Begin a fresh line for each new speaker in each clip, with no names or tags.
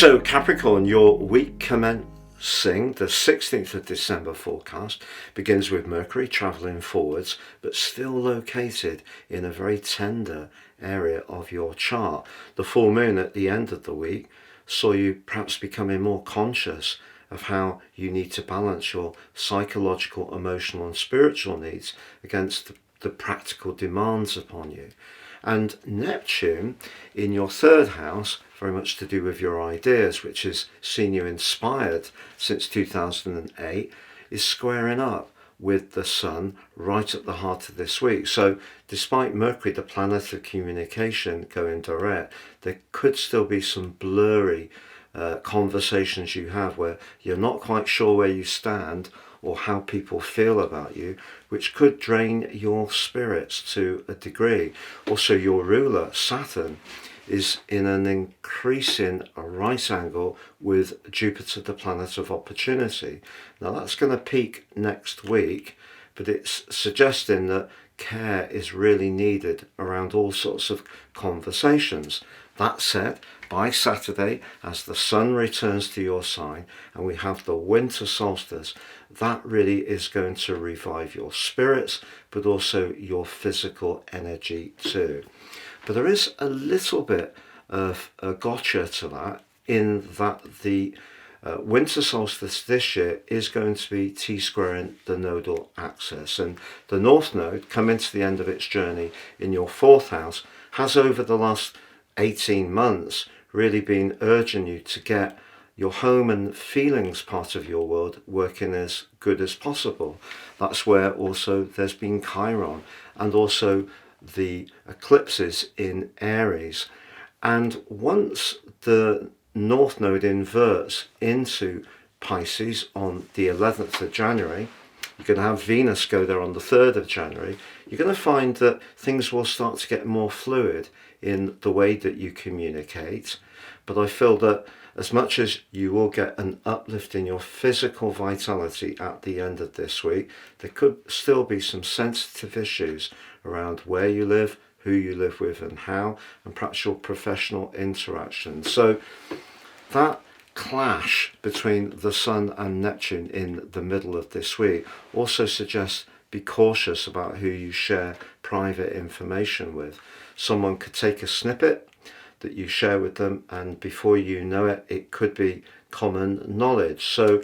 So Capricorn, your week commencing the 16th of December forecast begins with Mercury travelling forwards, but still located in a very tender area of your chart. The full moon at the end of the week saw you perhaps becoming more conscious of how you need to balance your psychological, emotional and spiritual needs against the practical demands upon you. And Neptune in your third house, very much to do with your ideas, which has seen you inspired since 2008, is squaring up with the Sun right at the heart of this week. So despite Mercury, the planet of communication, going direct, there could still be some blurry conversations you have where you're not quite sure where you stand or how people feel about you, which could drain your spirits to a degree. Also, your ruler, Saturn, is in an increasing right angle with Jupiter, the planet of opportunity. Now that's going to peak next week, but it's suggesting that care is really needed around all sorts of conversations. That said, by Saturday, as the Sun returns to your sign and we have the winter solstice, that really is going to revive your spirits, but also your physical energy too. But there is a little bit of a gotcha to that, in that the winter solstice this year is going to be T-squaring the nodal axis, and the North Node, coming to the end of its journey in your fourth house, has over the last 18 months really been urging you to get your home and feelings part of your world working as good as possible. That's where also there's been Chiron and also the eclipses in Aries. And once the North Node inverts into Pisces on the 11th of January, you're going to have Venus go there on the 3rd of January, you're going to find that things will start to get more fluid in the way that you communicate. But I feel that as much as you will get an uplift in your physical vitality at the end of this week, there could still be some sensitive issues around where you live, who you live with and how, and perhaps your professional interactions. So that clash between the Sun and Neptune in the middle of this week also suggests be cautious about who you share private information with. Someone could take a snippet that you share with them, and before you know it, it could be common knowledge. So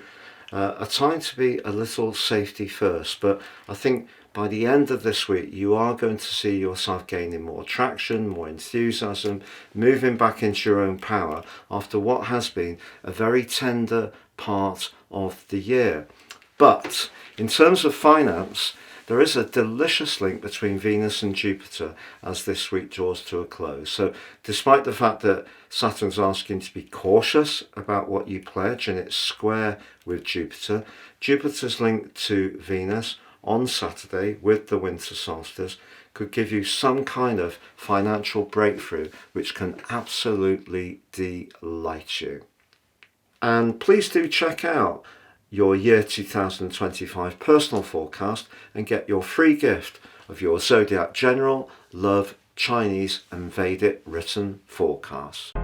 a time to be a little safety first, but I think by the end of this week you are going to see yourself gaining more traction, more enthusiasm, moving back into your own power after what has been a very tender part of the year. But in terms of finance, there is a delicious link between Venus and Jupiter as this week draws to a close. So despite the fact that Saturn's asking to be cautious about what you pledge and it's square with Jupiter, Jupiter's link to Venus on Saturday with the winter solstice could give you some kind of financial breakthrough which can absolutely delight you. And please do check out your year 2025 personal forecast and get your free gift of your Zodiac General, Love, Chinese and Vedic written forecast.